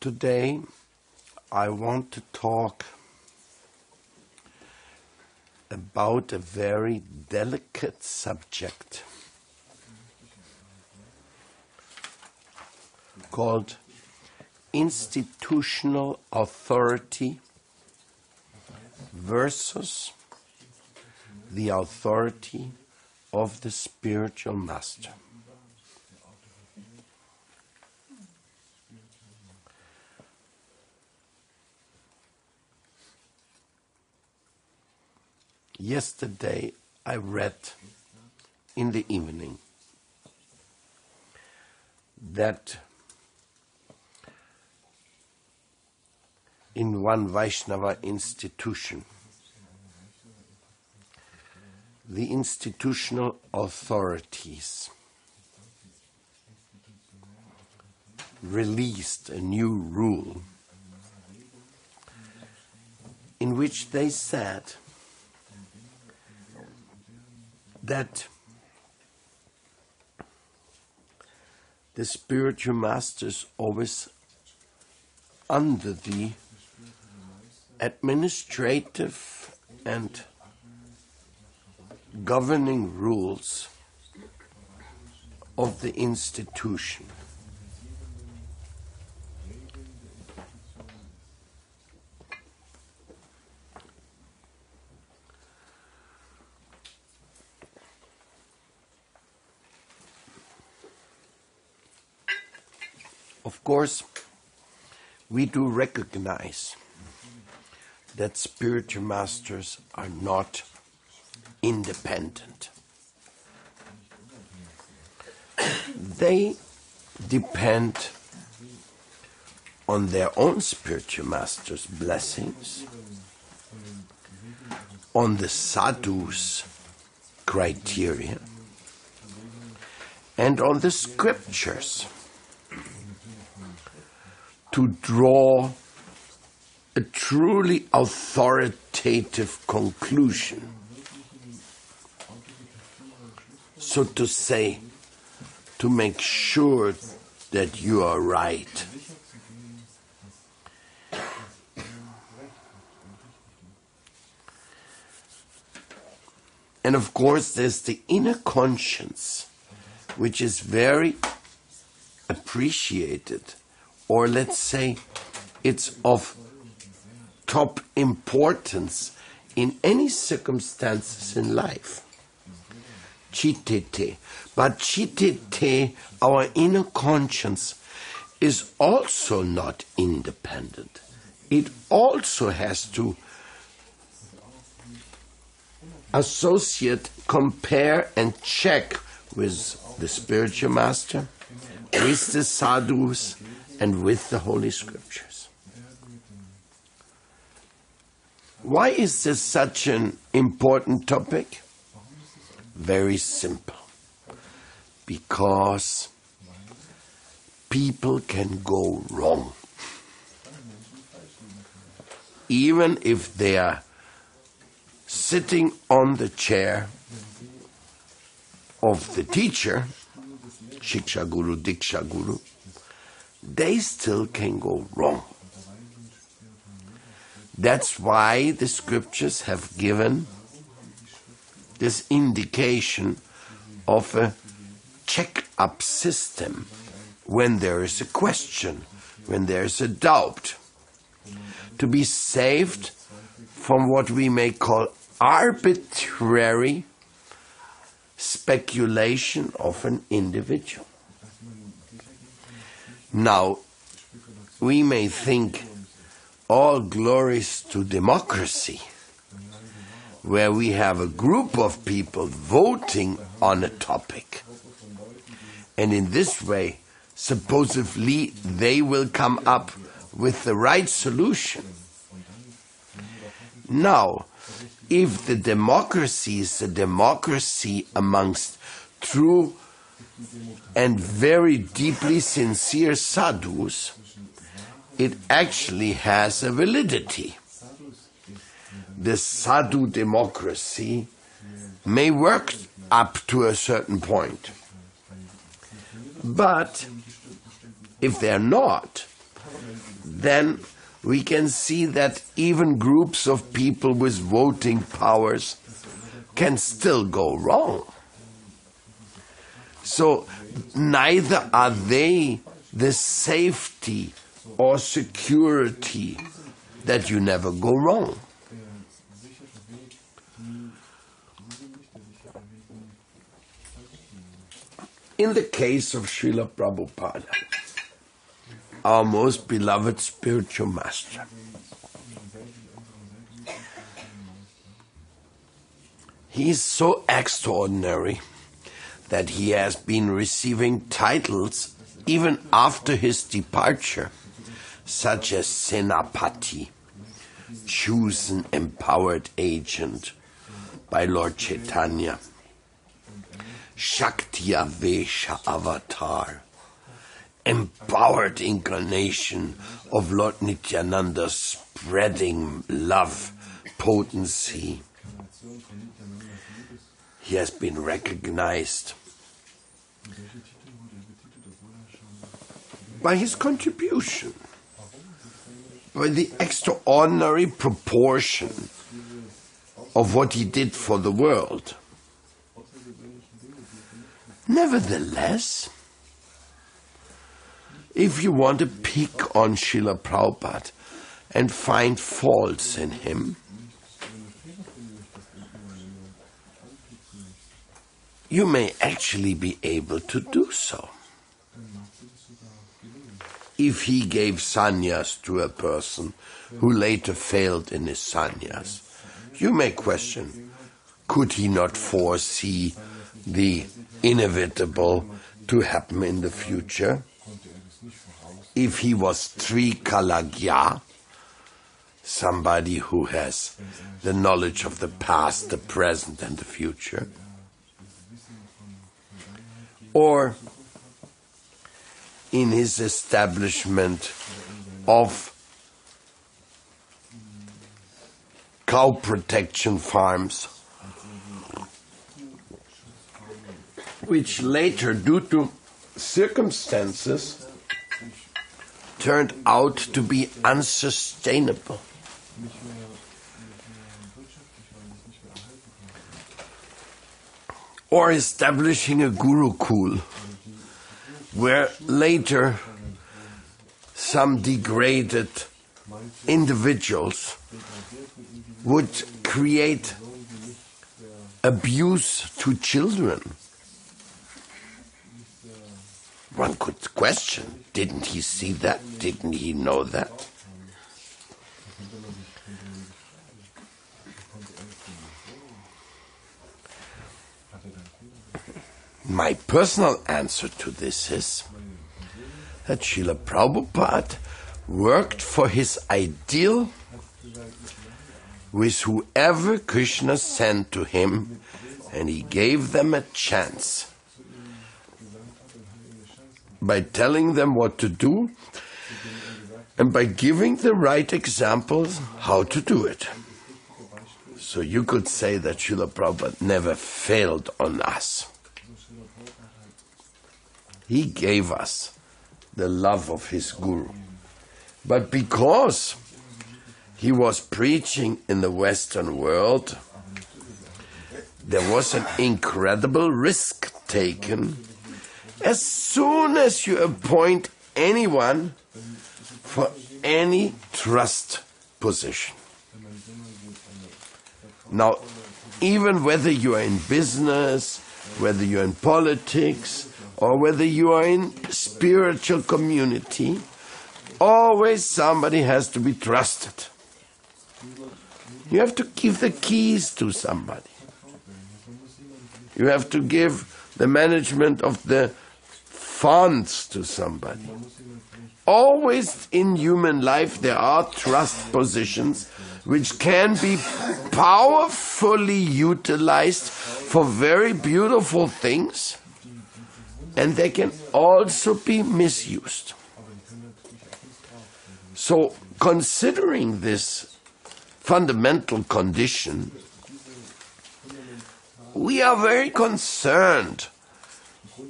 Today I want to talk about a very delicate subject called institutional authority versus the authority of the spiritual master. Yesterday I read in the evening that in one Vaishnava institution, the institutional authorities released a new rule in which they said that the spiritual master is always under the administrative and governing rules of the institution. Of course, we do recognize that spiritual masters are not independent. They depend on their own spiritual master's blessings, on the sadhu's criteria, and on the scriptures to draw a truly authoritative conclusion, so to say, to make sure that you are right. And of course there's the inner conscience, which is very appreciated, or let's say it's of top importance in any circumstances in life. Chittete. But chittete, our inner conscience, is also not independent. It also has to associate, compare, and check with the spiritual master, with the sadhus, and with the Holy Scriptures. Why is this such an important topic? Very simple. Because people can go wrong. Even if they are sitting on the chair of the teacher, Shiksha Guru, Diksha Guru, they still can go wrong. That's why the scriptures have given this indication of a check-up system when there is a question, when there is a doubt, to be saved from what we may call arbitrary speculation of an individual. Now, we may think all glories to democracy, where we have a group of people voting on a topic. And in this way, supposedly, they will come up with the right solution. Now, if the democracy is a democracy amongst true and very deeply sincere sadhus, it actually has a validity. The sadhu democracy may work up to a certain point. But if they're not, then we can see that even groups of people with voting powers can still go wrong. So neither are they the safety or security that you never go wrong. In the case of Srila Prabhupada, our most beloved spiritual master, he is so extraordinary that he has been receiving titles even after his departure, such as Senapati, chosen empowered agent by Lord Chaitanya, Shaktiya Vesha avatar, empowered incarnation of Lord Nityananda's spreading love potency. He has been recognized by his contribution, by the extraordinary proportion of what he did for the world. Nevertheless, if you want to pick on Srila Prabhupada and find faults in him, you may actually be able to do so. If he gave sannyas to a person who later failed in his sannyas, you may question, could he not foresee the inevitable to happen in the future? If he was Trikalagya, somebody who has the knowledge of the past, the present and the future, or in his establishment of cow protection farms, which later, due to circumstances, turned out to be unsustainable. Or establishing a gurukul, where later some degraded individuals would create abuse to children. One could question, didn't he see that? Didn't he know that? My personal answer to this is that Srila Prabhupada worked for his ideal with whoever Krishna sent to him, and he gave them a chance by telling them what to do and by giving the right examples how to do it. So you could say that Srila Prabhupada never failed on us. He gave us the love of his Guru. But because he was preaching in the Western world, there was an incredible risk taken. As soon as you appoint anyone for any trust position. Now, even whether you are in business, whether you're in politics, or whether you are in spiritual community, always somebody has to be trusted. You have to give the keys to somebody. You have to give the management of the funds to somebody. Always in human life there are trust positions which can be powerfully utilized for very beautiful things, and they can also be misused. So, considering this fundamental condition, we are very concerned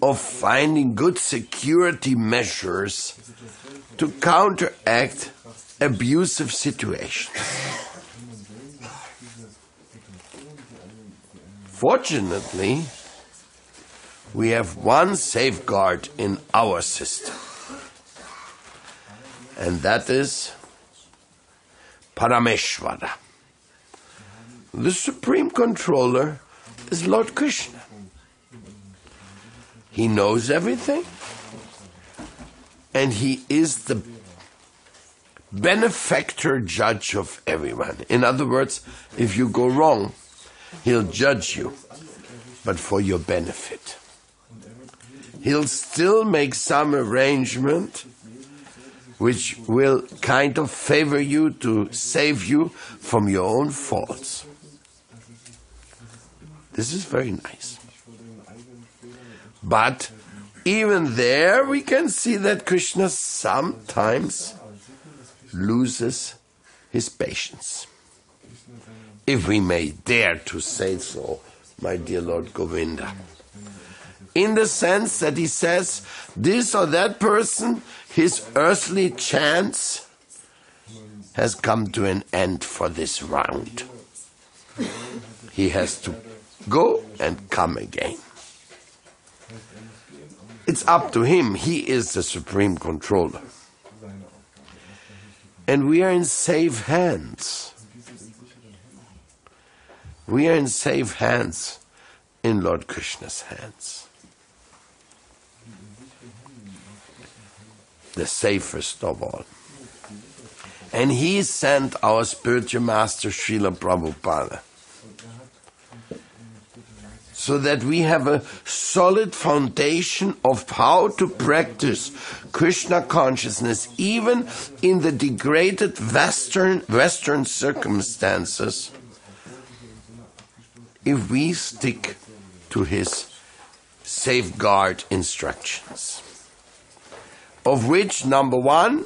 of finding good security measures to counteract abusive situations. Fortunately, we have one safeguard in our system, and that is Parameshvara. The Supreme Controller is Lord Krishna. He knows everything, and he is the benefactor judge of everyone. In other words, if you go wrong, he'll judge you, but for your benefit. He'll still make some arrangement which will kind of favor you to save you from your own faults. This is very nice. But even there we can see that Krishna sometimes loses his patience. If we may dare to say so, my dear Lord Govinda. In the sense that he says, this or that person, his earthly chance has come to an end for this round. He has to go and come again. It's up to him. He is the Supreme Controller. And we are in safe hands. We are in safe hands in Lord Krishna's hands. The safest of all. And he sent our spiritual master Srila Prabhupada so that we have a solid foundation of how to practice Krishna consciousness even in the degraded Western circumstances, if we stick to his safeguard instructions, of which number 1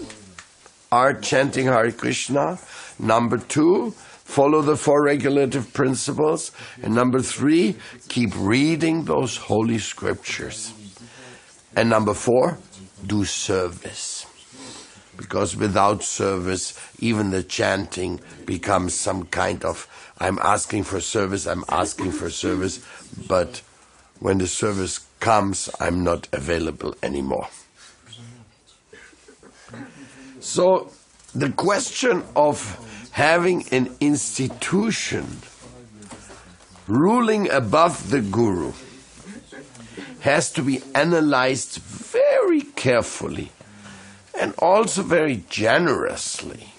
are chanting Hare Krishna, number 2 follow the 4 regulative principles, and number 3 keep reading those holy scriptures, and number 4 do service, because without service even the chanting becomes some kind of I'm asking for service, but when the service comes, I'm not available anymore. So the question of having an institution ruling above the Guru has to be analyzed very carefully and also very generously.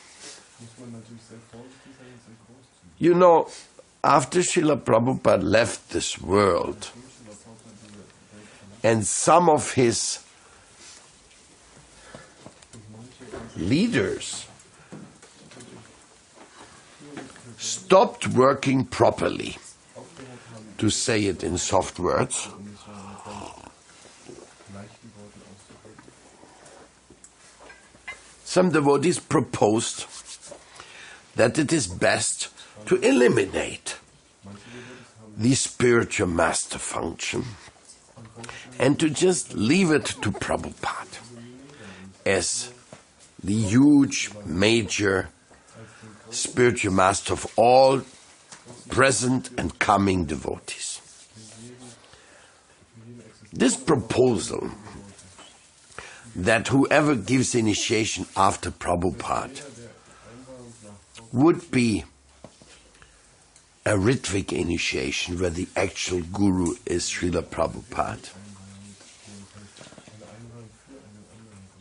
You know, after Srila Prabhupada left this world, and some of his leaders stopped working properly, to say it in soft words, some devotees proposed that it is best to eliminate the spiritual master function and to just leave it to Prabhupada as the huge, major spiritual master of all present and coming devotees. This proposal that whoever gives initiation after Prabhupada would be a Ritvik initiation where the actual guru is Srila Prabhupada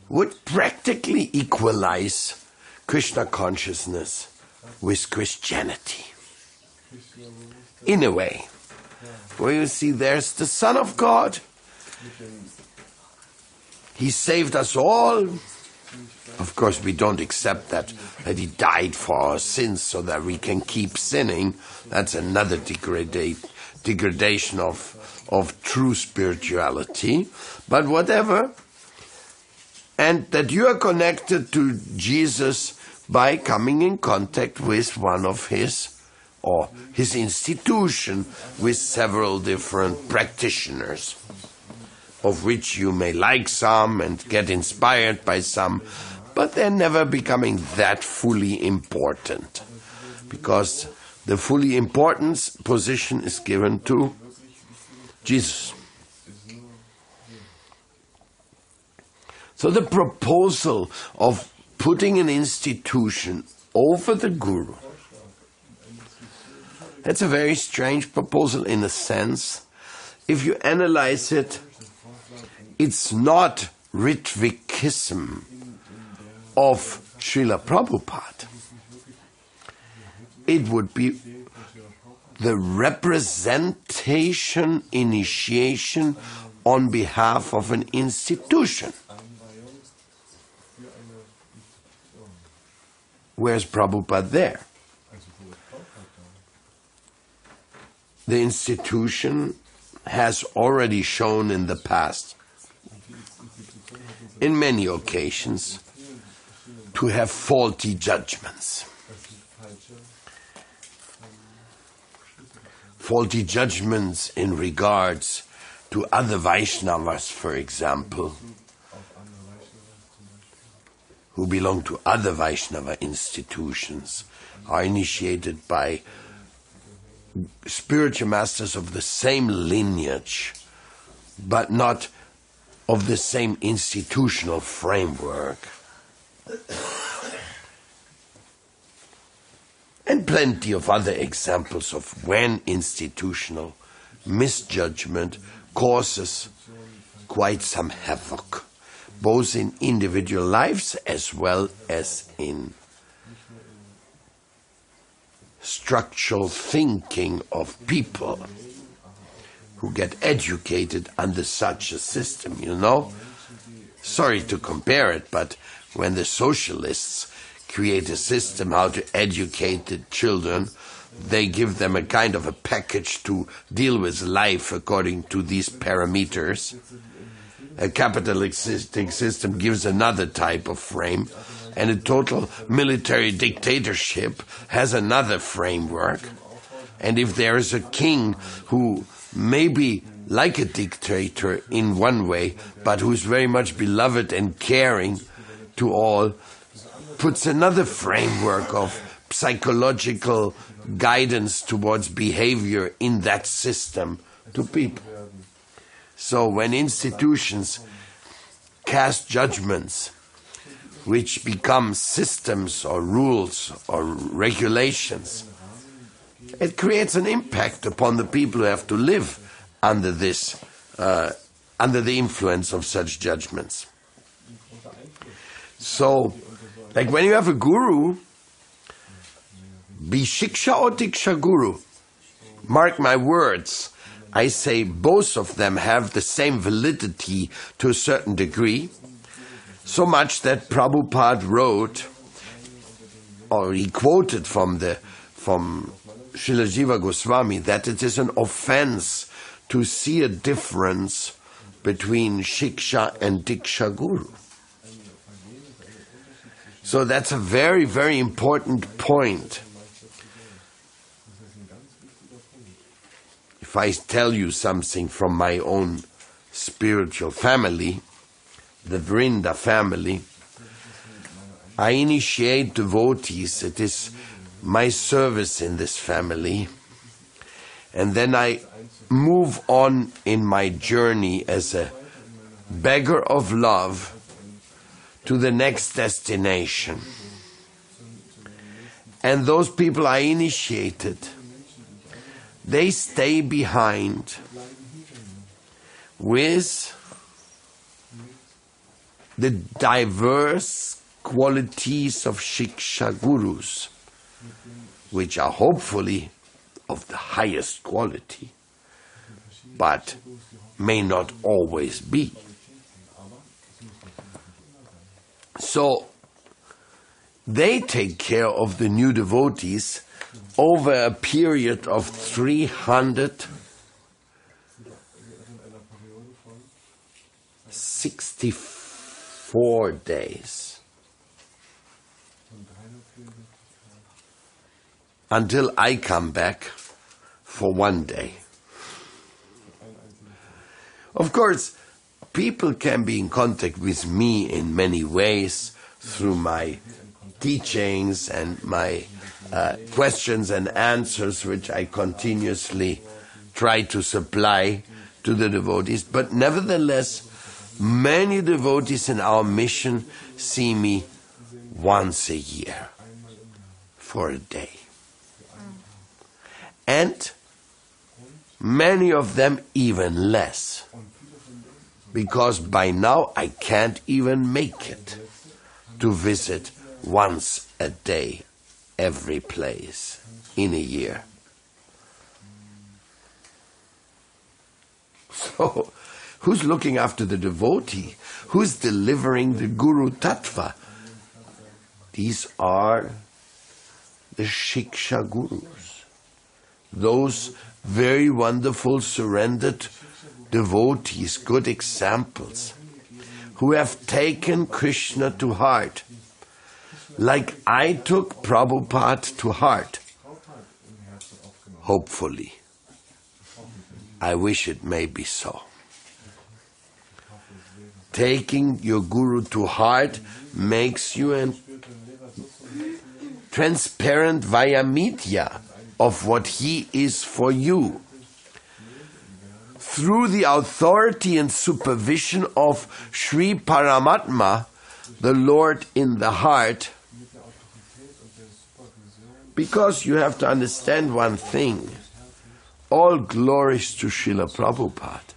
would practically equalize Krishna consciousness with Christianity. In a way, where you see there's the Son of God, he saved us all. Of course, we don't accept that he died for our sins so that we can keep sinning. That's another degradation of true spirituality. But whatever. And that you are connected to Jesus by coming in contact with one of his, or his institution, with several different practitioners, of which you may like some and get inspired by some. but they're never becoming that fully important, because the fully important position is given to Jesus. So the proposal of putting an institution over the guru, that's a very strange proposal in a sense. If you analyze it, it's not Ritvikism of Srila Prabhupada. It would be the representation, initiation on behalf of an institution. Where's Prabhupada there? The institution has already shown in the past, in many occasions, to have faulty judgments. Faulty judgments in regards to other Vaishnavas, for example, who belong to other Vaishnava institutions, are initiated by spiritual masters of the same lineage, but not of the same institutional framework. And plenty of other examples of when institutional misjudgment causes quite some havoc, both in individual lives as well as in structural thinking of people who get educated under such a system, you know? Sorry to compare it, but when the socialists create a system how to educate the children, they give them a kind of a package to deal with life according to these parameters. A capitalistic system gives another type of frame, and a total military dictatorship has another framework. And if there is a king who may be like a dictator in one way, but who's very much beloved and caring to all, puts another framework of psychological guidance towards behavior in that system to people. So when institutions cast judgments which become systems or rules or regulations, it creates an impact upon the people who have to live under this, under the influence of such judgments. So, like when you have a guru, be Shiksha or Diksha Guru, mark my words, I say both of them have the same validity to a certain degree, so much that Prabhupada wrote, or he quoted from Srila Jiva Goswami, that it is an offense to see a difference between Shiksha and Diksha Guru. So that's a very, very important point. If I tell you something from my own spiritual family, the Vrinda family, I initiate devotees. It is my service in this family. And then I move on in my journey as a beggar of love to the next destination. And those people I initiated, they stay behind with the diverse qualities of Shiksha Gurus, which are hopefully of the highest quality, but may not always be. So they take care of the new devotees over a period of 364 days until I come back for one day. Of course, people can be in contact with me in many ways through my teachings and my questions and answers, which I continuously try to supply to the devotees. But nevertheless, many devotees in our mission see me once a year for a day. And many of them even less, because by now I can't even make it to visit once a day every place in a year. So, who's looking after the devotee? Who's delivering the Guru Tattva? These are the Shiksha Gurus, those very wonderful surrendered devotees, good examples, who have taken Krishna to heart, like I took Prabhupada to heart. Hopefully. I wish it may be so. Taking your Guru to heart makes you a transparent Vayamidya of what he is for you. Through the authority and supervision of Sri Paramatma, the Lord in the heart, because you have to understand one thing, all glories to Srila Prabhupada,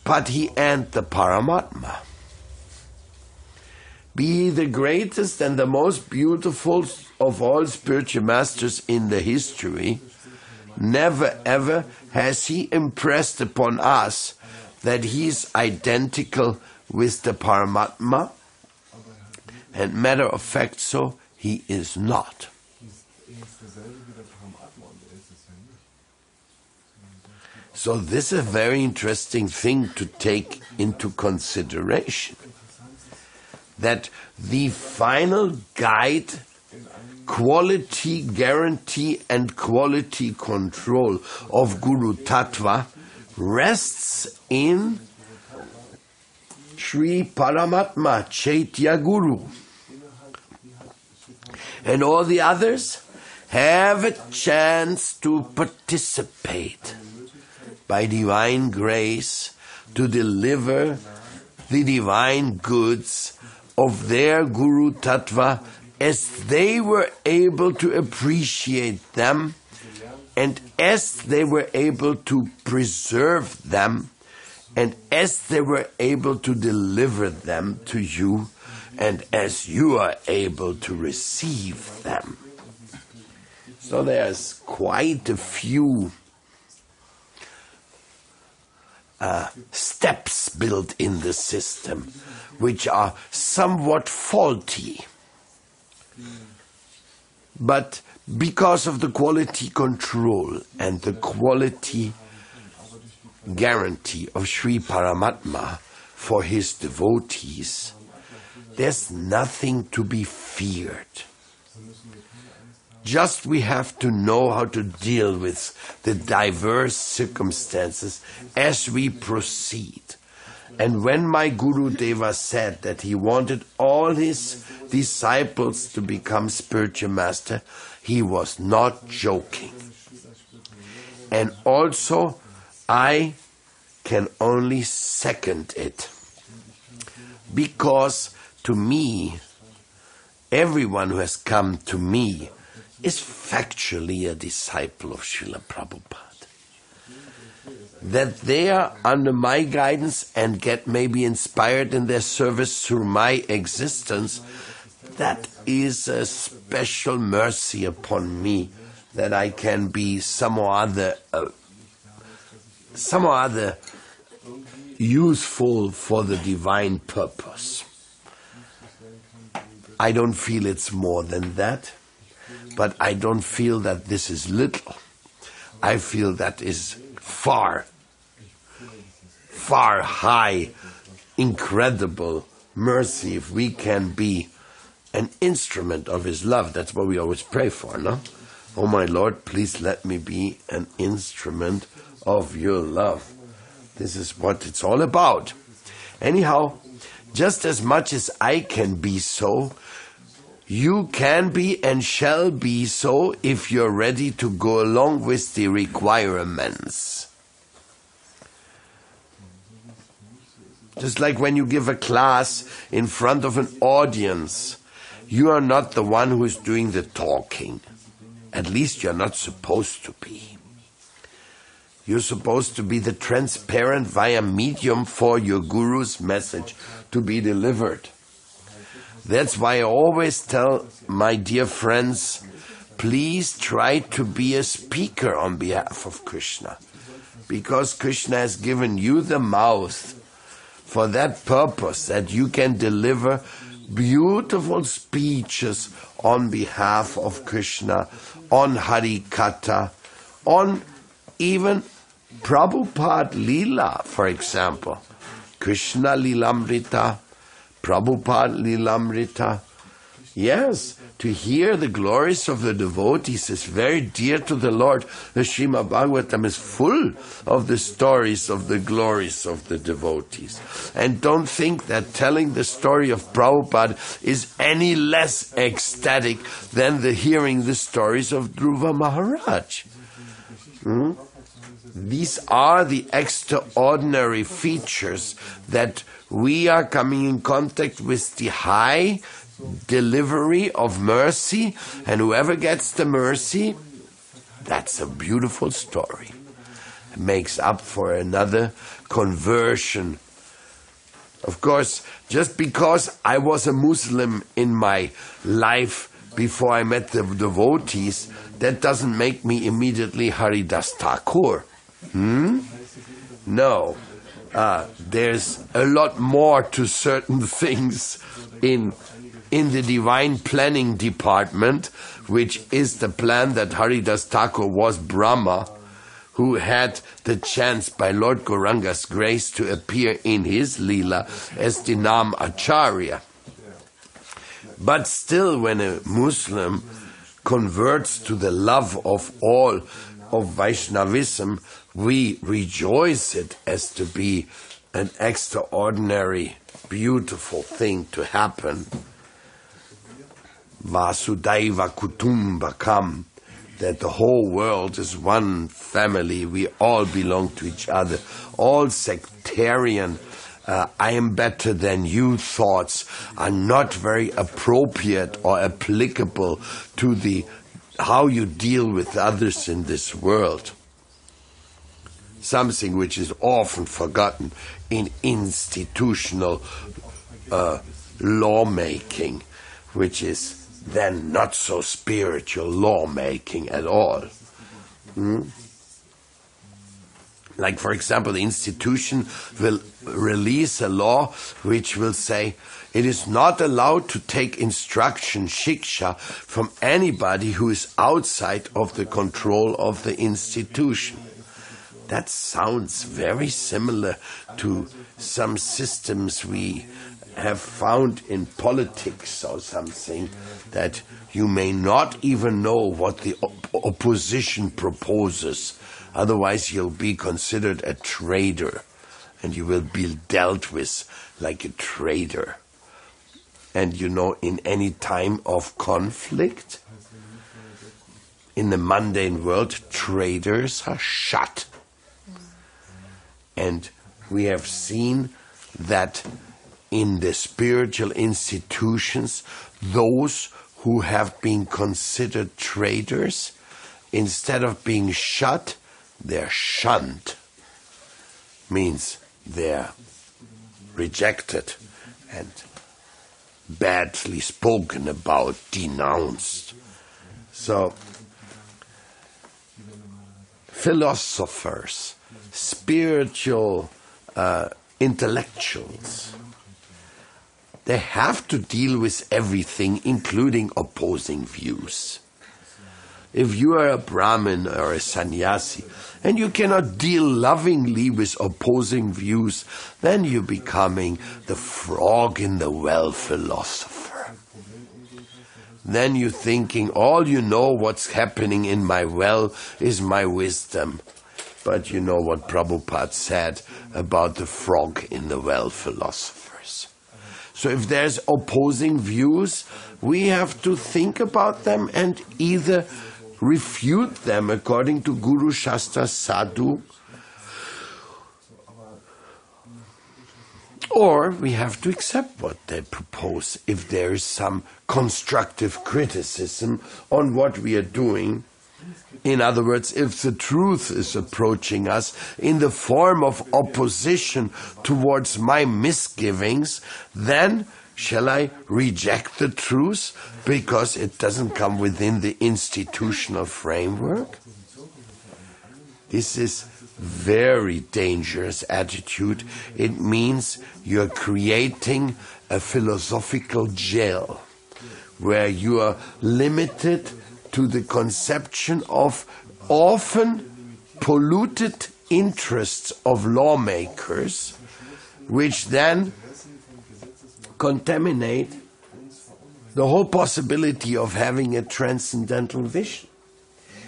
but he and the Paramatma. Be he the greatest and the most beautiful of all spiritual masters in the history, never ever has he impressed upon us that he is identical with the Paramatma, and matter of fact so he is not. So this is a very interesting thing to take into consideration, that the final guide, quality guarantee and quality control of Guru Tattva rests in Sri Paramatma Chaitya Guru. And all the others have a chance to participate by divine grace to deliver the divine goods of their Guru Tattva as they were able to appreciate them and as they were able to preserve them and as they were able to deliver them to you and as you are able to receive them. So there's quite a few steps built in the system which are somewhat faulty. But because of the quality control and the quality guarantee of Sri Paramatma for his devotees, there's nothing to be feared. Just we have to know how to deal with the diverse circumstances as we proceed. And when my Guru Deva said that he wanted all his disciples to become spiritual master, he was not joking. And also, I can only second it. Because to me, everyone who has come to me is factually a disciple of Srila Prabhupada. That they are under my guidance and get maybe inspired in their service through my existence, that is a special mercy upon me, that I can be somehow other useful for the divine purpose. I don't feel it's more than that, but I don't feel that this is little. I feel that is far high, incredible mercy if we can be an instrument of his love. That's what we always pray for, no? Oh my Lord, please let me be an instrument of your love. This is what it's all about. Anyhow, just as much as I can be so, you can be and shall be so if you're ready to go along with the requirements. Just like when you give a class in front of an audience, you are not the one who is doing the talking. At least you're not supposed to be. You're supposed to be the transparent via medium for your guru's message to be delivered. That's why I always tell my dear friends, please try to be a speaker on behalf of Krishna. Because Krishna has given you the mouth for that purpose, that you can deliver beautiful speeches on behalf of Krishna, on Harikatha, on even Prabhupada Leela, for example. Krishna Lilamrita, Prabhupada Lilamrita. Yes, to hear the glories of the devotees is very dear to the Lord. The Srimad Bhagavatam is full of the stories of the glories of the devotees. And don't think that telling the story of Prabhupada is any less ecstatic than hearing the stories of Dhruva Maharaj. These are the extraordinary features that we are coming in contact with the high delivery of mercy, and whoever gets the mercy, that's a beautiful story. It makes up for another conversion. Of course, just because I was a Muslim in my life before I met the devotees, that doesn't make me immediately Haridas Thakur. No. There's a lot more to certain things in the divine planning department, which is the plan that Haridas Thakur was Brahma, who had the chance by Lord Gauranga's grace to appear in his Leela as Dinam Acharya. But still, when a Muslim converts to the love of all of Vaishnavism, we rejoice it as to be an extraordinary, beautiful thing to happen. Vasudhaiva Kutumbakam, that the whole world is one family, we all belong to each other. All sectarian, I am better than you thoughts are not very appropriate or applicable to how you deal with others in this world. Something which is often forgotten in institutional lawmaking, which is then not so spiritual lawmaking at all. Like, for example, the institution will release a law which will say it is not allowed to take instruction, shiksha, from anybody who is outside of the control of the institution. That sounds very similar to some systems we have found in politics or something, that you may not even know what the opposition proposes. Otherwise you'll be considered a traitor, and you will be dealt with like a traitor. And in any time of conflict, in the mundane world, traitors are shot. And we have seen that in the spiritual institutions, those who have been considered traitors, instead of being shot, they're shunned. Means they're rejected and badly spoken about, denounced. So, philosophers, spiritual intellectuals, they have to deal with everything, including opposing views. If you are a Brahmin or a sannyasi, and you cannot deal lovingly with opposing views, then you're becoming the frog in the well philosopher. Then you're thinking, all you know what's happening in my well is my wisdom. But you know what Prabhupada said about the frog in the well philosophers. So if there's opposing views, we have to think about them and either refute them according to Guru, Shastra, Sadhu, or we have to accept what they propose if there is some constructive criticism on what we are doing. In other words, if the truth is approaching us in the form of opposition towards my misgivings, then shall I reject the truth because it doesn't come within the institutional framework? This is very dangerous attitude. It means you're creating a philosophical jail where you are limited to the conception of often polluted interests of lawmakers, which then contaminate the whole possibility of having a transcendental vision.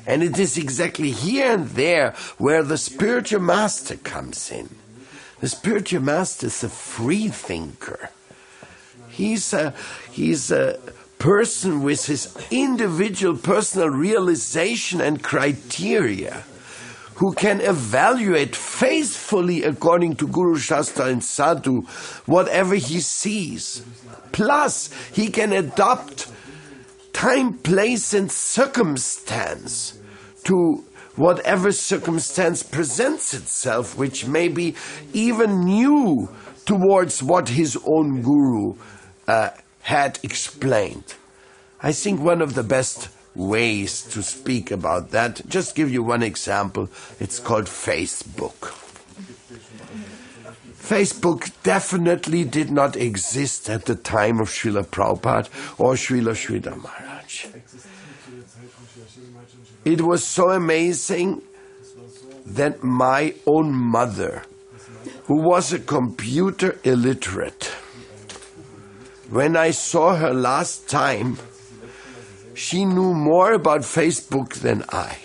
And it is exactly here and there where the spiritual master comes in. The spiritual master is a free thinker. He's a person with his individual personal realization and criteria, who can evaluate faithfully according to Guru, Shastra and Sadhu whatever he sees. Plus, he can adopt time, place and circumstance to whatever circumstance presents itself, which may be even new towards what his own Guru had explained. I think one of the best ways to speak about that, just give you one example, it's called Facebook. Facebook definitely did not exist at the time of Srila Prabhupada or Srila Sridhar Maharaj. It was so amazing that my own mother, who was a computer illiterate, when I saw her last time, she knew more about Facebook than I.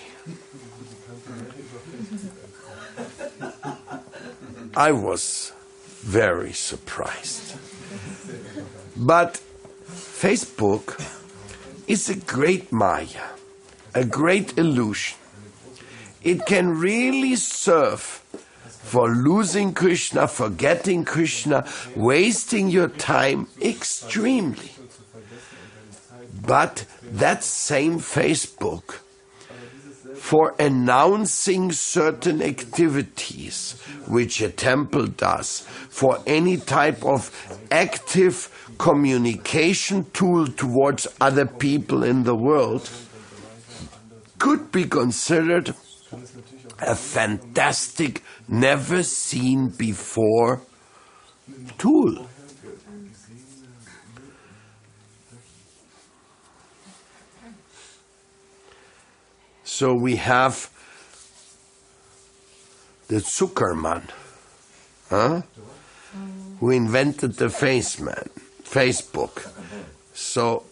I was very surprised. But Facebook is a great maya, a great illusion. It can really serve for losing Krishna, forgetting Krishna, wasting your time extremely. But that same Facebook, for announcing certain activities which a temple does, for any type of active communication tool towards other people in the world, could be considered a fantastic, never seen before tool. So we have the Zuckerman, who invented the Facebook. So,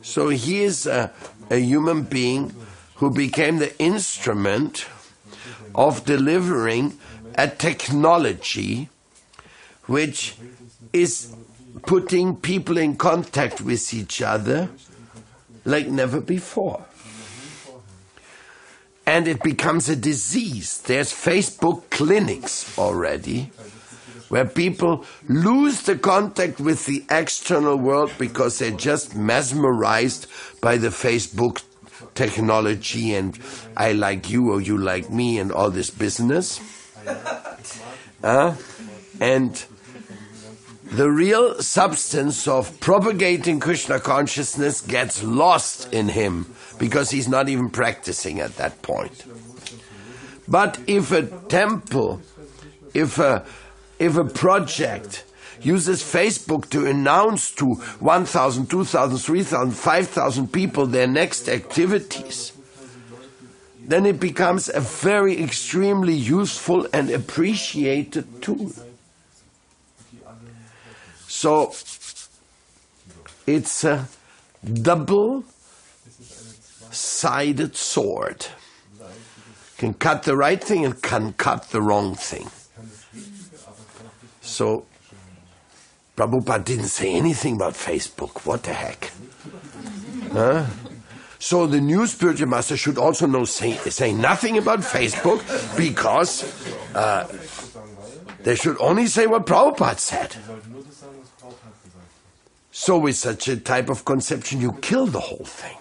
So he is a human being who became the instrument of delivering a technology which is putting people in contact with each other like never before. And it becomes a disease. There's Facebook clinics already, where people lose the contact with the external world because they're just mesmerized by the Facebook technology and I like you or you like me and all this business. And the real substance of propagating Krishna consciousness gets lost in him because he's not even practicing at that point. But if a temple, if a project uses Facebook to announce to 1,000, 2,000, 3,000, 5,000 people their next activities, then it becomes a very extremely useful and appreciated tool. So it's a double-sided sword. can cut the right thing and can cut the wrong thing. So Prabhupada didn't say anything about Facebook. What the heck? Huh? So the new spiritual master should also say nothing about Facebook, because they should only say what Prabhupada said. So with such a type of conception, you kill the whole thing.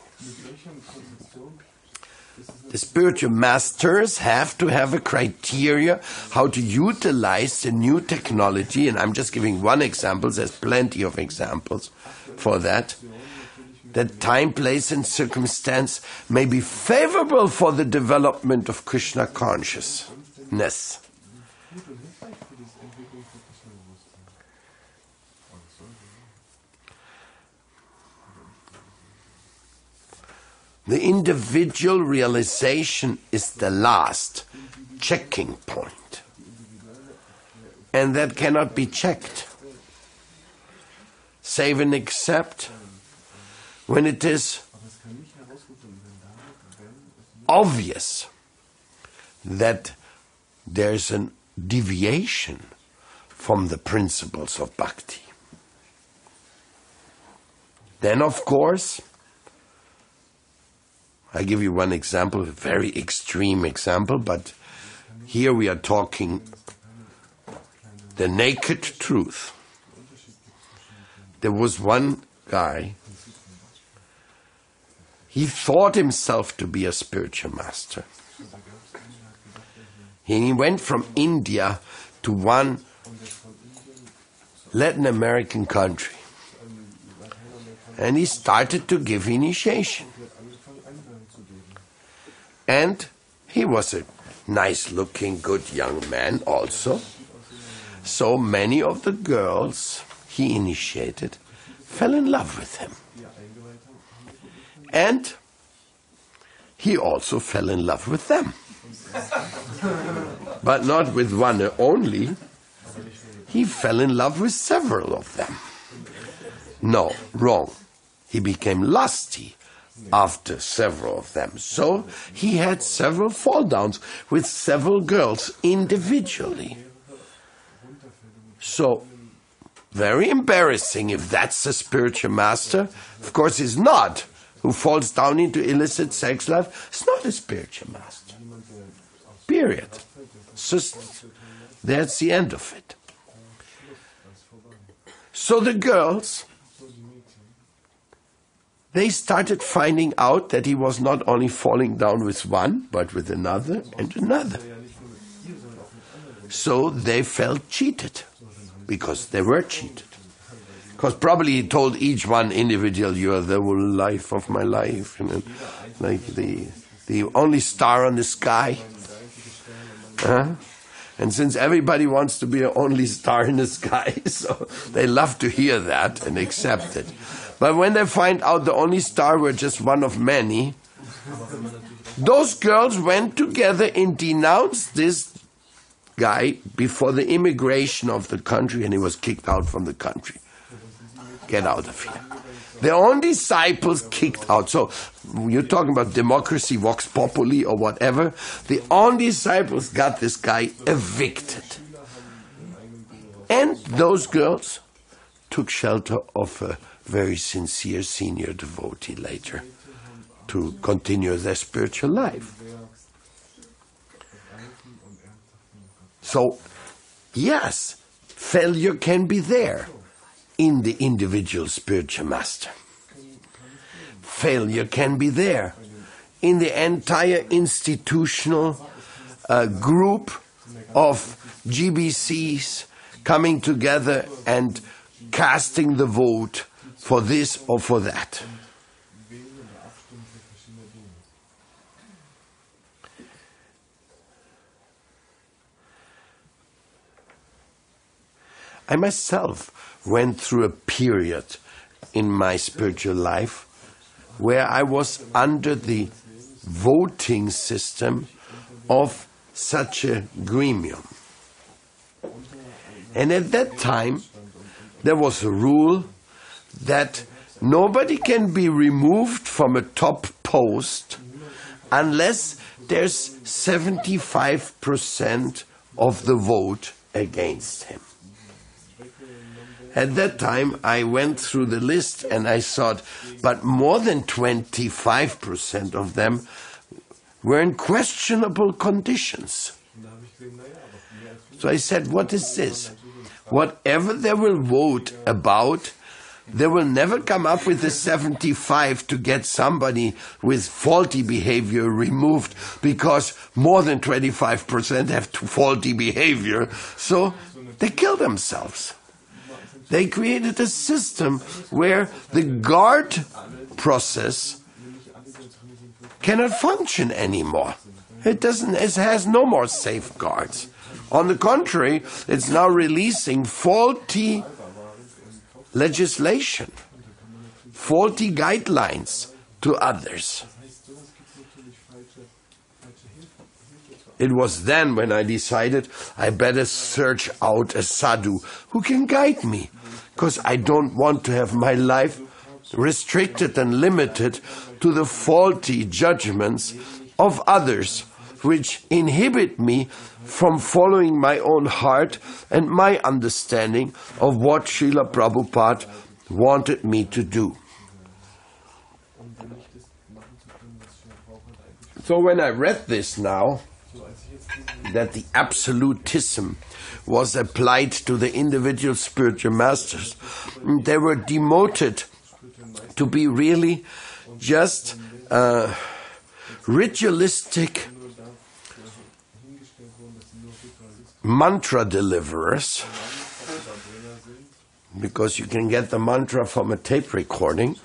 The spiritual masters have to have a criteria how to utilize the new technology, and I'm just giving one example, there's plenty of examples for that. That time, place and circumstance may be favorable for the development of Krishna consciousness. The individual realization is the last checking point, and that cannot be checked, save and except when it is obvious that there's a deviation from the principles of bhakti. Then, of course, I give you one example, a very extreme example, but here we are talking the naked truth. There was one guy, he thought himself to be a spiritual master. And he went from India to one Latin American country. And he started to give initiation. And he was a nice-looking, good young man also. So many of the girls he initiated fell in love with him. And he also fell in love with them. But not with one only. He fell in love with several of them. No, wrong. He became lusty after several of them. So he had several fall downs with several girls individually. So, very embarrassing if that's a spiritual master. Of course he's not. Who falls down into illicit sex life is not a spiritual master. Period. So that's the end of it. So the girls, they started finding out that he was not only falling down with one, but with another and another. So they felt cheated, because they were cheated. Because probably he told each one individual, "You are the life of my life," you know, like the only star on the sky. And since everybody wants to be the only star in the sky, so they love to hear that and accept it. But when they find out the only star were just one of many, those girls went together and denounced this guy before the immigration of the country, and he was kicked out from the country. Get out of here. Their own disciples kicked out. So you're talking about democracy, vox populi, or whatever. The own disciples got this guy evicted. And those girls took shelter of a very sincere senior devotee later to continue their spiritual life. So, yes, failure can be there in the individual spiritual master. Failure can be there in the entire institutional group of GBCs coming together and casting the vote for this or for that. I myself went through a period in my spiritual life where I was under the voting system of such a gremium. And at that time, there was a rule that nobody can be removed from a top post unless there's 75% of the vote against him. At that time, I went through the list and I thought, but more than 25% of them were in questionable conditions. So I said, what is this? Whatever they will vote about, they will never come up with the 75 to get somebody with faulty behavior removed, because more than 25% have faulty behavior. So they kill themselves. They created a system where the guard process cannot function anymore. It has no more safeguards. On the contrary, it's now releasing faulty legislation, faulty guidelines to others. It was then when I decided I better search out a sadhu who can guide me, because I don't want to have my life restricted and limited to the faulty judgments of others, which inhibit me from following my own heart and my understanding of what Srila Prabhupada wanted me to do. So when I read this now, that the absolutism was applied to the individual spiritual masters, they were demoted to be really just ritualistic mantra deliverers, because you can get the mantra from a tape recording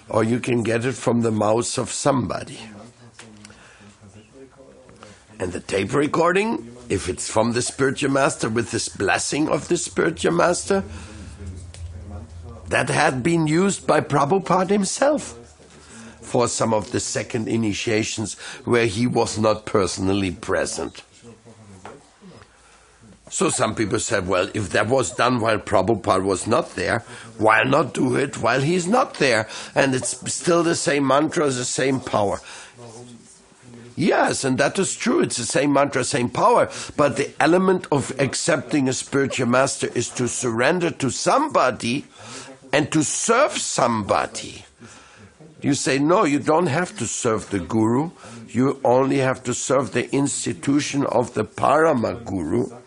or you can get it from the mouth of somebody. And the tape recording, if it's from the spiritual master with this blessing of the spiritual master, that had been used by Prabhupada himself for some of the second initiations where he was not personally present. So some people said, well, if that was done while Prabhupada was not there, why not do it while he's not there? And it's still the same mantra, the same power. Yes, and that is true. It's the same mantra, same power. But the element of accepting a spiritual master is to surrender to somebody and to serve somebody. You say, no, you don't have to serve the guru. You only have to serve the institution of the Paramaguru.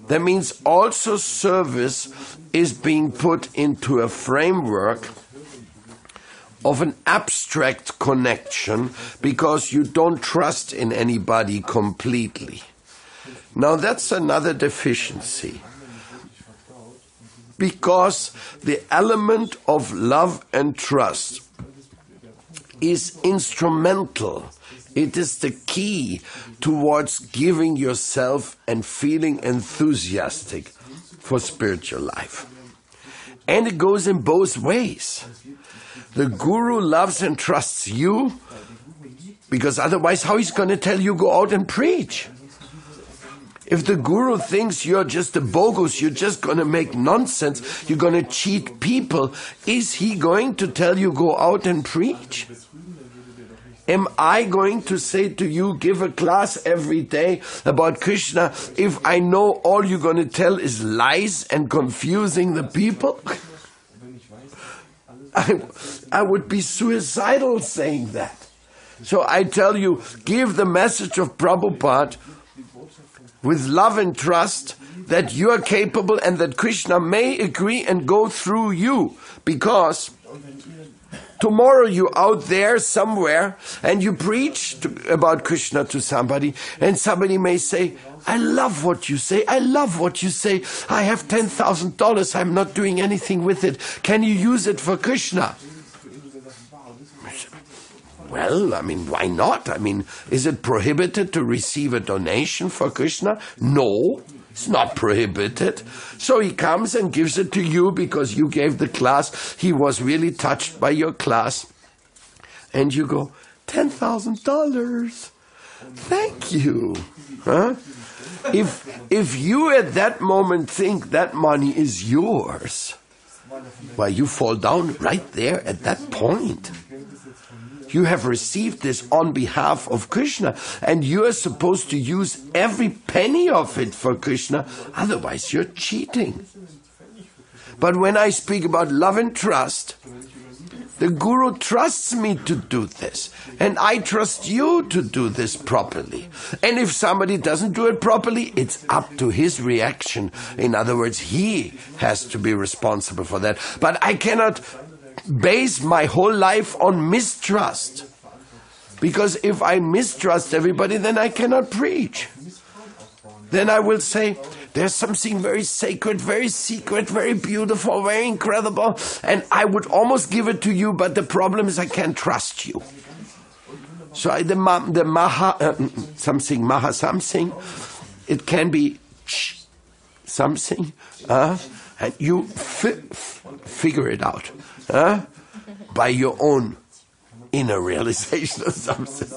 That means also service is being put into a framework of an abstract connection, because you don't trust in anybody completely. Now that's another deficiency, because the element of love and trust is instrumental. It is the key towards giving yourself and feeling enthusiastic for spiritual life. And it goes in both ways. The guru loves and trusts you, because otherwise how he's going to tell you go out and preach? If the guru thinks you're just a bogus, you're just going to make nonsense, you're going to cheat people, is he going to tell you go out and preach? Am I going to say to you, give a class every day about Krishna, if I know all you're going to tell is lies and confusing the people? I would be suicidal saying that. So I tell you, give the message of Prabhupada with love and trust that you are capable and that Krishna may agree and go through you, because tomorrow you're out there somewhere and you preach about Krishna to somebody, and somebody may say, I love what you say, I love what you say, I have $10,000, I'm not doing anything with it, can you use it for Krishna? Well, why not? Is it prohibited to receive a donation for Krishna? No, it's not prohibited. So he comes and gives it to you because you gave the class. He was really touched by your class. And you go, $10,000. Thank you. Huh? If you at that moment think that money is yours, well, you fall down right there at that point. You have received this on behalf of Krishna, and you are supposed to use every penny of it for Krishna, otherwise you're cheating. But when I speak about love and trust, the Guru trusts me to do this, and I trust you to do this properly. And if somebody doesn't do it properly, it's up to his reaction. In other words, he has to be responsible for that. But I cannot base my whole life on mistrust. Because if I mistrust everybody, then I cannot preach. Then I will say, there's something very sacred, very secret, very beautiful, very incredible, and I would almost give it to you, but the problem is I can't trust you. So something, it can be something, and you figure it out by your own inner realization of something.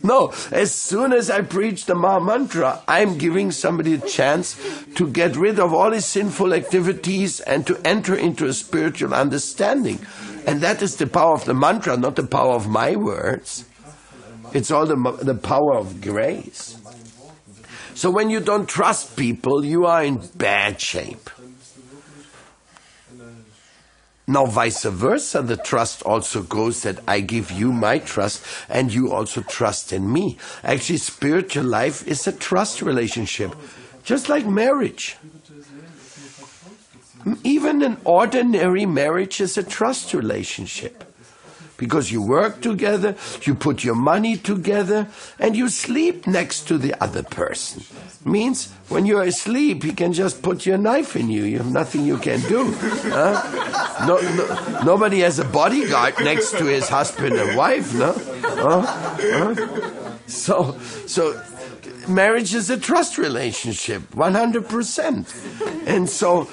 No, as soon as I preach the Maha Mantra, I'm giving somebody a chance to get rid of all his sinful activities and to enter into a spiritual understanding. And that is the power of the mantra, not the power of my words. It's all the power of grace. So when you don't trust people, you are in bad shape. Now, vice versa, the trust also goes that I give you my trust and you also trust in me. Actually, spiritual life is a trust relationship, just like marriage. Even an ordinary marriage is a trust relationship. Because you work together, you put your money together, and you sleep next to the other person. Means when you're asleep, he can just put your knife in you. You have nothing you can do. Nobody has a bodyguard next to his husband and wife, no? So marriage is a trust relationship, 100%. And so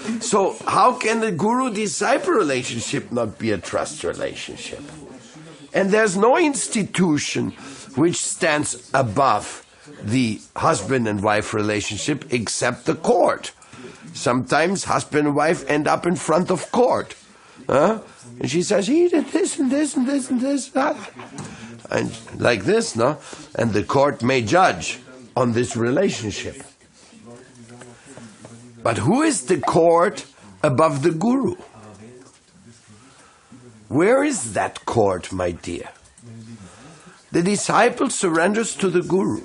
how can the guru-disciple relationship not be a trust relationship? And there's no institution which stands above the husband and wife relationship except the court. Sometimes husband and wife end up in front of court. And she says, he did this and this and this and this. And like this, no? And the court may judge on this relationship. But who is the court above the guru? Where is that court, my dear? The disciple surrenders to the guru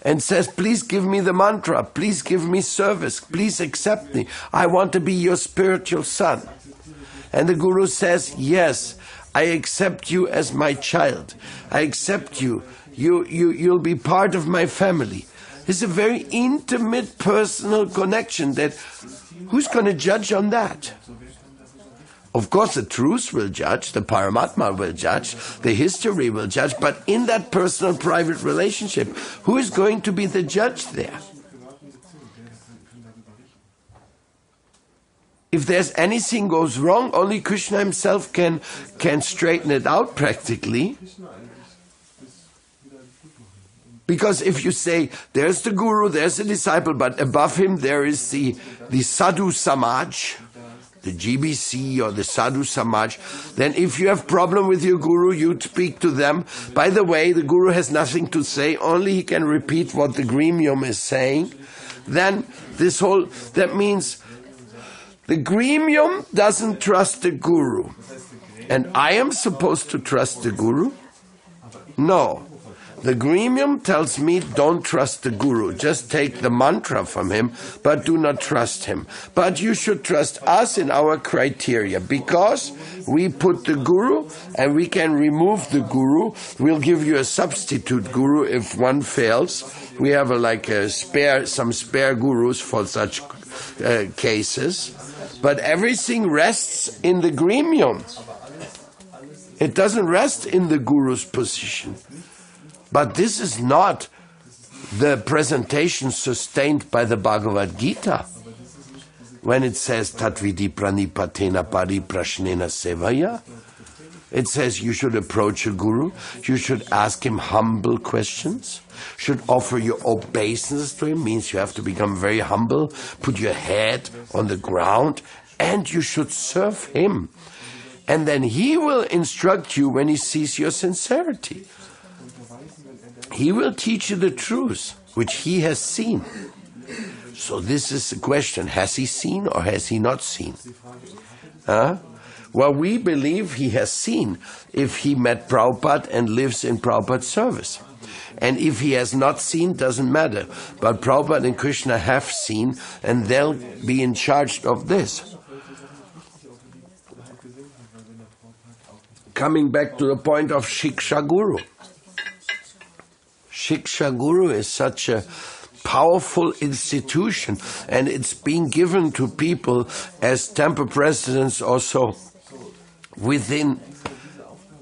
and says, please give me the mantra, please give me service, please accept me. I want to be your spiritual son. And the guru says, yes, I accept you as my child. I accept you. You'll be part of my family. It's a very intimate, personal connection that who's going to judge on that? Of course, the truth will judge, the Paramatma will judge, the history will judge, but in that personal, private relationship, who is going to be the judge there? If there's anything goes wrong, only Krishna himself can straighten it out practically. Because if you say, there's the guru, there's the disciple, but above him there is the sadhu samaj, the GBC or the sadhu samaj, then if you have problem with your guru, you speak to them. By the way, the guru has nothing to say, only he can repeat what the gremium is saying. Then that means the gremium doesn't trust the guru. And I am supposed to trust the guru? No. The gremium tells me don't trust the guru, just take the mantra from him, but do not trust him. But you should trust us in our criteria, because we put the guru and we can remove the guru. We'll give you a substitute guru if one fails. We have some spare gurus for such cases. But everything rests in the gremium. It doesn't rest in the guru's position. But this is not the presentation sustained by the Bhagavad Gita, when it says tatvidi pranipatena pariprashnena sevaya. It says you should approach a guru, you should ask him humble questions, should offer your obeisance to him, means you have to become very humble, put your head on the ground, and you should serve him. And then he will instruct you when he sees your sincerity. He will teach you the truth, which he has seen. So this is the question, has he seen or has he not seen? Well, we believe he has seen if he met Prabhupada and lives in Prabhupada's service. And if he has not seen, doesn't matter. But Prabhupada and Krishna have seen, and they'll be in charge of this. Coming back to the point of Shiksha Guru. Shiksha Guru is such a powerful institution, and it's being given to people as temple presidents or so. Within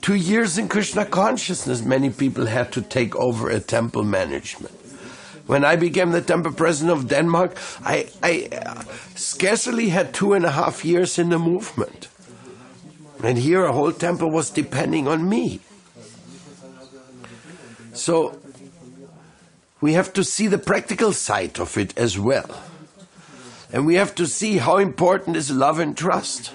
2 years in Krishna consciousness, many people had to take over a temple management. When I became the temple president of Denmark, I scarcely had 2.5 years in the movement. And here a whole temple was depending on me. So we have to see the practical side of it as well. And we have to see how important is love and trust.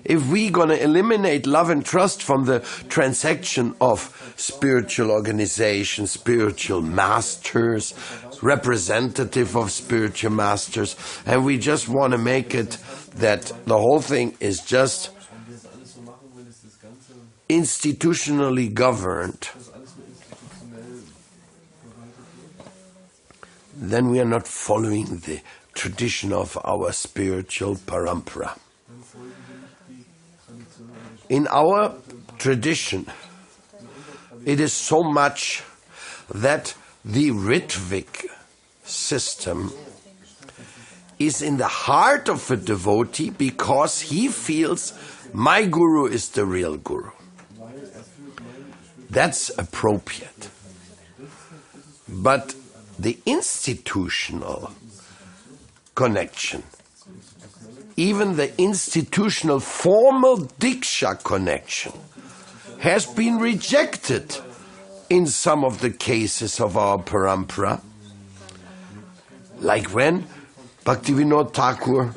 If we're going to eliminate love and trust from the transaction of spiritual organization, spiritual masters, representative of spiritual masters, and we just want to make it that the whole thing is just institutionally governed, then we are not following the tradition of our spiritual parampara. In our tradition, it is so much that the Ritvik system is in the heart of a devotee because he feels my guru is the real guru. That's appropriate. But the institutional connection, even the institutional formal Diksha connection, has been rejected in some of the cases of our parampara. Like when Bhaktivinoda Thakur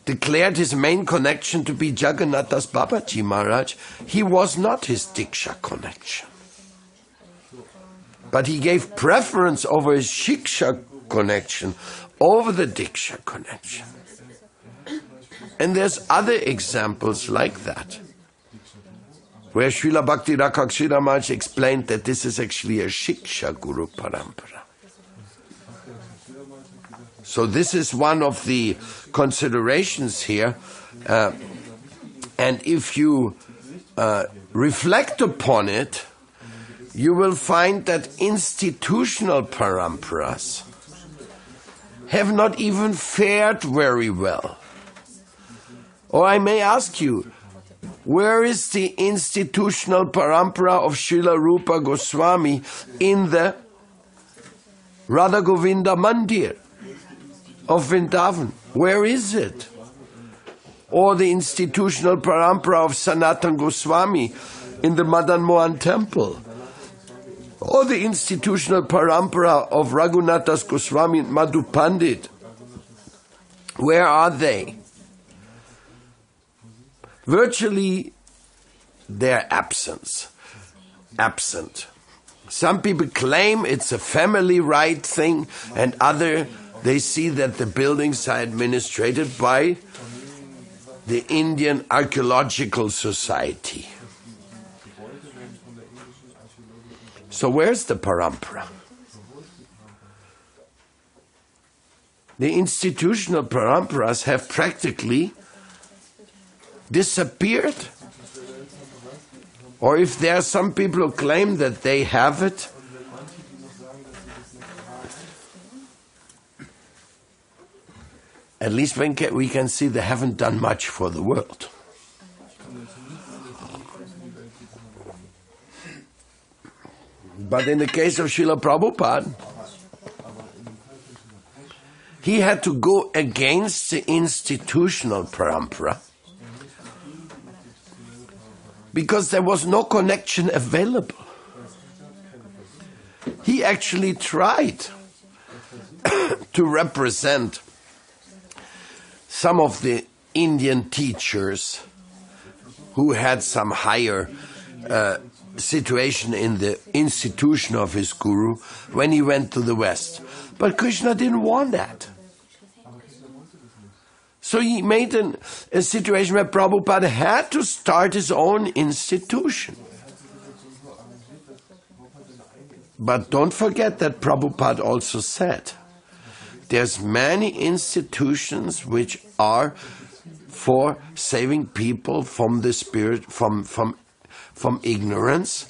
declared his main connection to be Jagannath Das Babaji Maharaj, he was not his Diksha connection. But he gave preference over his Shiksha connection over the Diksha connection. And there's other examples like that, where Srila Bhakti Rakshakshira Maharaj explained that this is actually a Shiksha Guru Parampara. So this is one of the considerations here. And if you reflect upon it, you will find that institutional paramparas have not even fared very well. Or I may ask you, where is the institutional parampara of Srila Rupa Goswami in the Radha Govinda Mandir of Vrindavan? Where is it? Or the institutional parampara of Sanatan Goswami in the Madan Mohan temple? Or the institutional parampara of Raghunathas Goswami and Madhu Pandit? Where are they? Virtually, they're absent. Some people claim it's a family right thing, and they see that the buildings are administrated by the Indian Archaeological Society. So where's the parampara? The institutional paramparas have practically disappeared. Or if there are some people who claim that they have it, at least we can see they haven't done much for the world. But in the case of Srila Prabhupada, he had to go against the institutional parampara because there was no connection available. He actually tried to represent some of the Indian teachers who had some higher situation in the institution of his guru when he went to the West. But Krishna didn't want that. So he made a situation where Prabhupada had to start his own institution. But don't forget that Prabhupada also said, there's many institutions which are for saving people from the spirit, from ignorance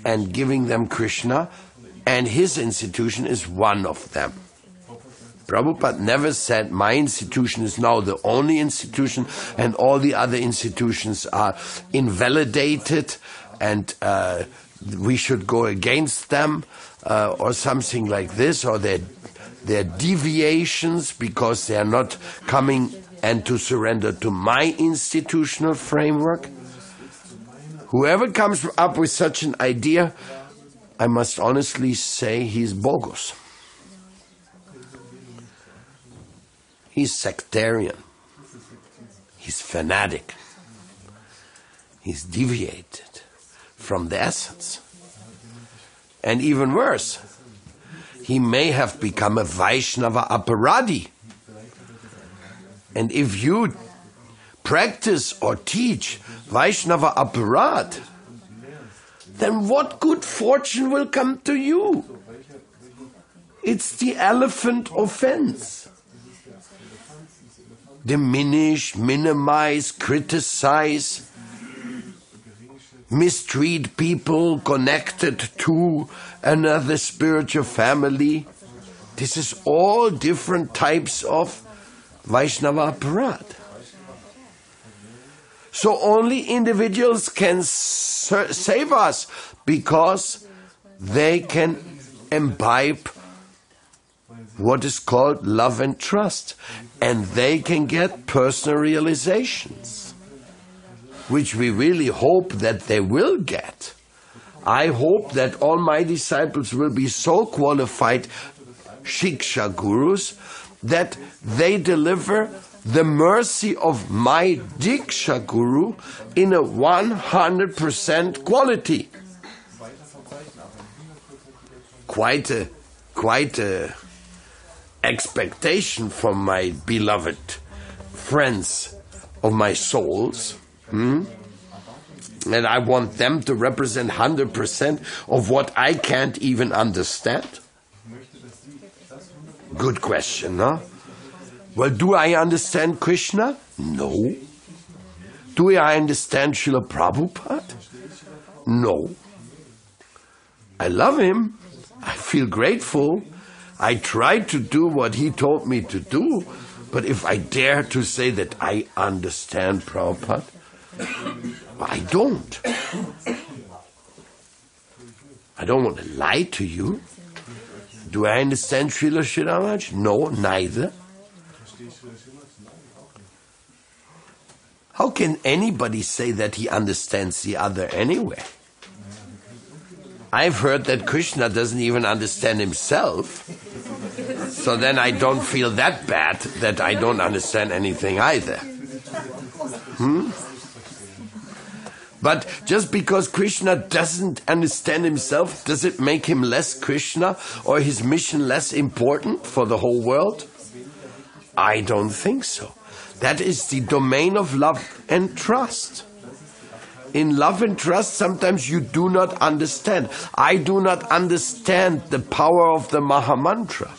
and giving them Krishna, and his institution is one of them. Prabhupada never said, my institution is now the only institution and all the other institutions are invalidated and we should go against them or something like this, or they're deviations because they are not coming and to surrender to my institutional framework. Whoever comes up with such an idea, I must honestly say he's bogus. He's sectarian. He's fanatic. He's deviated from the essence. And even worse, he may have become a Vaishnava aparadi. And if you practice or teach Vaishnava aparad, then what good fortune will come to you? It's the elephant offense. Diminish, minimize, criticize, mistreat people connected to another spiritual family. This is all different types of Vaishnava aparad. So only individuals can save us because they can imbibe what is called love and trust, and they can get personal realizations, which we really hope that they will get. I hope that all my disciples will be so qualified Shiksha gurus that they deliver the mercy of my Diksha guru in a 100% quality. Quite a expectation from my beloved friends of my souls. And I want them to represent 100% of what I can't even understand. Good question, huh? Well, do I understand Krishna? No. Do I understand Srila Prabhupada? No. I love him. I feel grateful. I try to do what he told me to do. But if I dare to say that I understand Prabhupada, I don't. I don't want to lie to you. Do I understand Srila Shiramaji? No, neither. How can anybody say that he understands the other anyway? I've heard that Krishna doesn't even understand himself. So then I don't feel that bad that I don't understand anything either. But just because Krishna doesn't understand himself, does it make him less Krishna or his mission less important for the whole world? I don't think so. That is the domain of love and trust. In love and trust, sometimes you do not understand. I do not understand the power of the Mahamantra.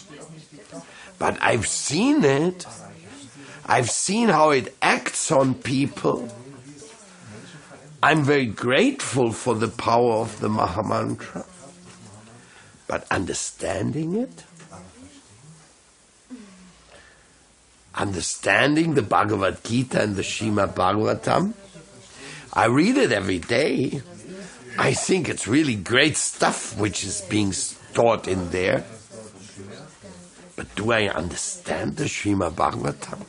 But I've seen it. I've seen how it acts on people. I'm very grateful for the power of the Mahamantra. But understanding it? Understanding the Bhagavad Gita and the Srimad Bhagavatam? I read it every day. I think it's really great stuff which is being taught in there. But do I understand the Srimad Bhagavatam?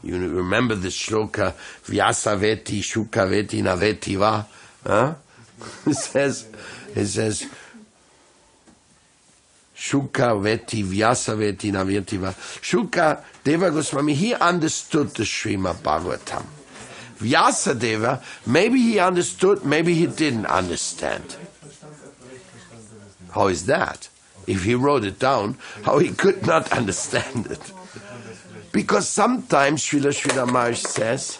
You remember the shloka, Vyasaveti, Shukaveti, Naveti va? Huh? It says, Shuka Veti, Vyasa Veti, Navirtiva. Shuka Deva Goswami, he understood the Srimad Bhagavatam. Vyasa Deva, maybe he understood, maybe he didn't understand. How is that? If he wrote it down, how he could not understand it? Because sometimes Srila Maharaj says,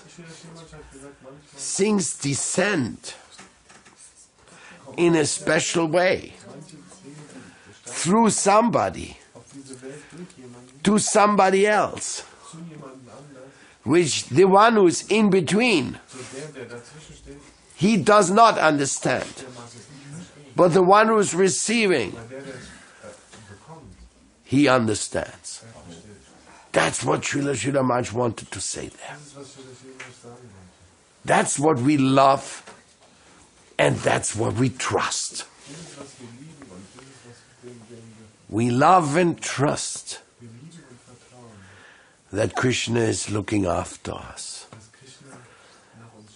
things descend in a special way through somebody to somebody else, which the one who is in between, he does not understand. But the one who is receiving, he understands. That's what Srila Maharaj wanted to say there. That's what we love, and that's what we trust. We love and trust that Krishna is looking after us,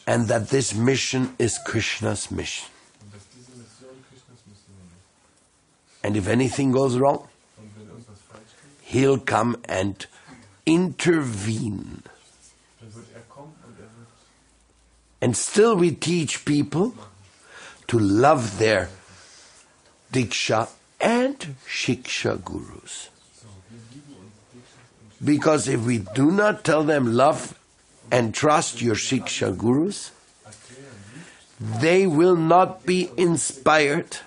and that this mission is Krishna's mission. And if anything goes wrong, he'll come and intervene. And still we teach people to love their Diksha and Shiksha gurus. Because if we do not tell them love and trust your Shiksha gurus, they will not be inspired.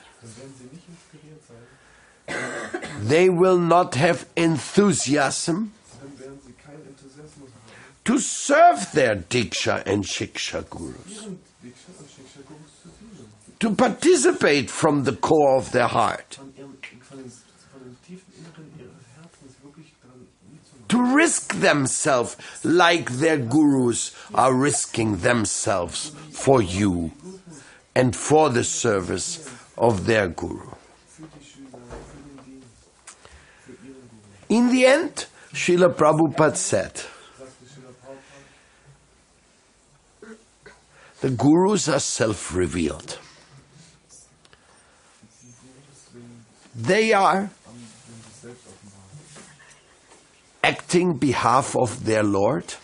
They will not have enthusiasm to serve their Diksha and Shiksha gurus, to participate from the core of their heart, to risk themselves like their gurus are risking themselves for you and for the service of their guru. In the end, Srila Prabhupada said, the gurus are self-revealed. They are acting behalf of their Lord,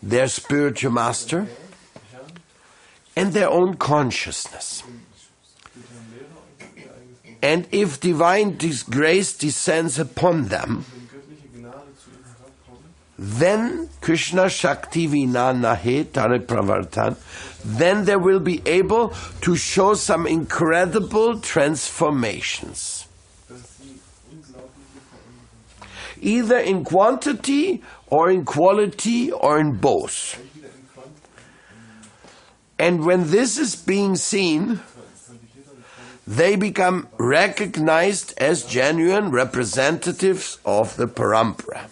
their spiritual master, and their own consciousness. And if divine grace descends upon them, then Krishna Shakti Vina Nahe Tare Pravartan, then they will be able to show some incredible transformations. Either in quantity or in quality or in both. And when this is being seen, they become recognized as genuine representatives of the parampara.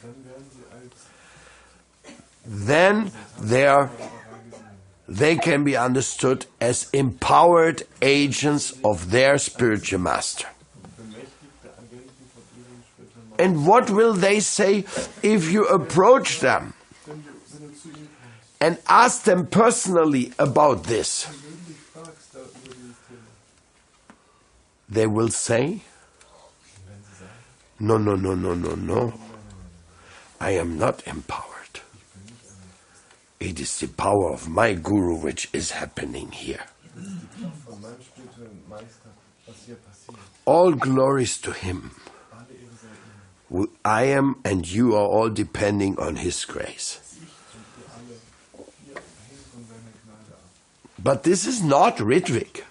Then they can be understood as empowered agents of their spiritual master. And what will they say if you approach them and ask them personally about this? They will say, no. I am not empowered. It is the power of my guru which is happening here. All glories to him. I am and you are all depending on his grace. But this is not Ritwik.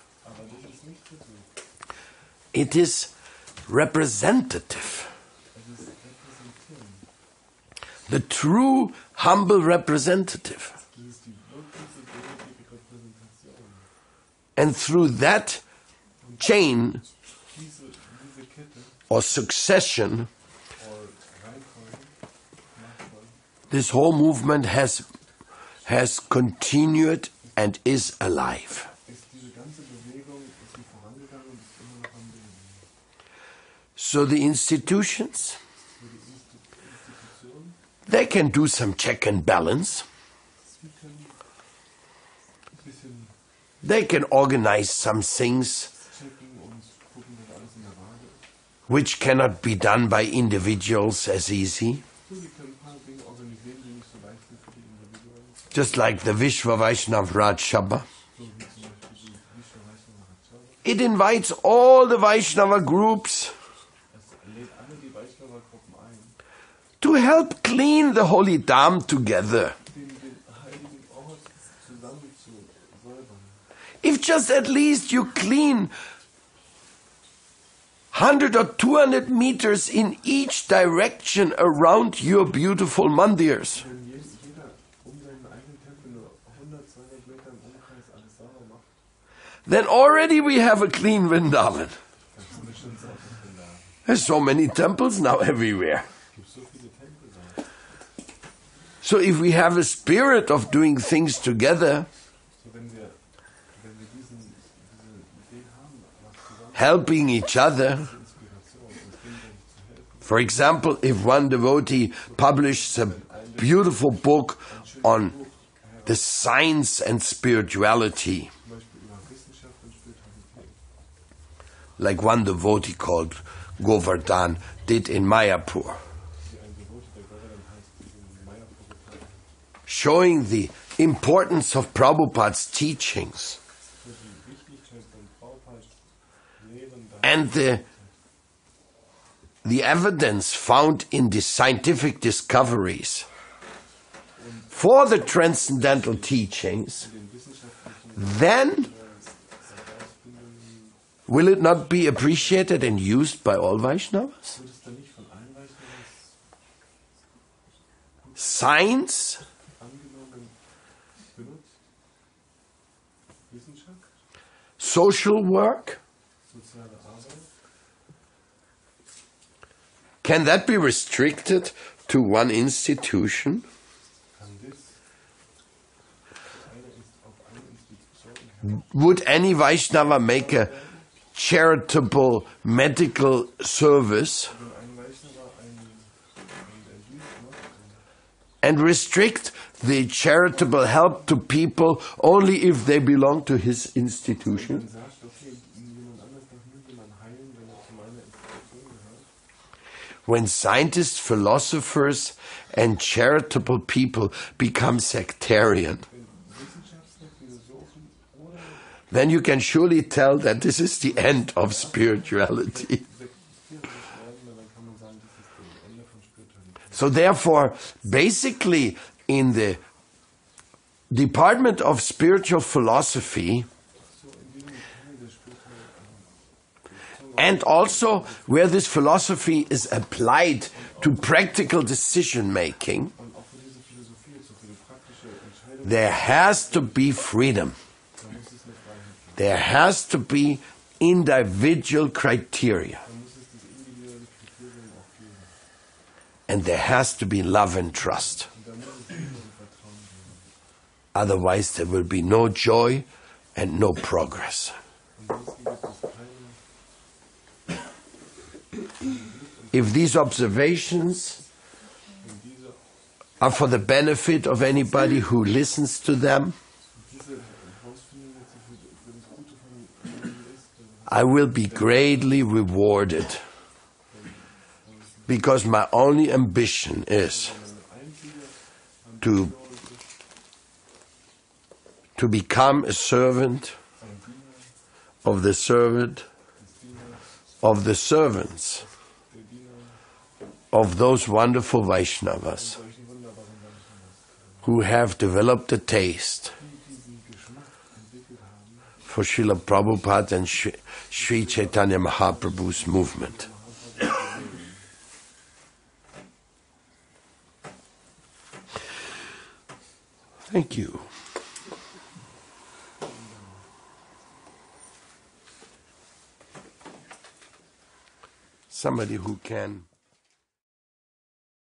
It is representative. The true humble representative. And through that chain or succession, this whole movement has continued and is alive. So the institutions, they can do some check and balance. They can organize some things which cannot be done by individuals as easy. Just like the Vishwa Vaishnav Raj Sabha. It invites all the Vaishnava groups to help clean the holy Dham together. If just at least you clean 100 or 200 meters in each direction around your beautiful mandirs, then already we have a clean Vrindavan. There's so many temples now everywhere. So if we have a spirit of doing things together, helping each other. For example, if one devotee publishes a beautiful book on the science and spirituality, like one devotee called Govardhan did in Mayapur, showing the importance of Prabhupada's teachings and the evidence found in the scientific discoveries for the transcendental teachings, then will it not be appreciated and used by all Vaishnavas? Science, social work, can that be restricted to one institution? Would any Vaishnava make a charitable medical service and restrict the charitable help to people only if they belong to his institution? When scientists, philosophers, and charitable people become sectarian, then you can surely tell that this is the end of spirituality. So therefore, basically, in the department of spiritual philosophy, and also where this philosophy is applied to practical decision making, there has to be freedom. There has to be individual criteria. And there has to be love and trust. Otherwise there will be no joy and no progress. If these observations are for the benefit of anybody who listens to them, I will be greatly rewarded, because my only ambition is to become a servant of the servant of the servants of those wonderful Vaishnavas who have developed a taste for Srila Prabhupada and Sri Chaitanya Mahaprabhu's movement. Thank you. Somebody who can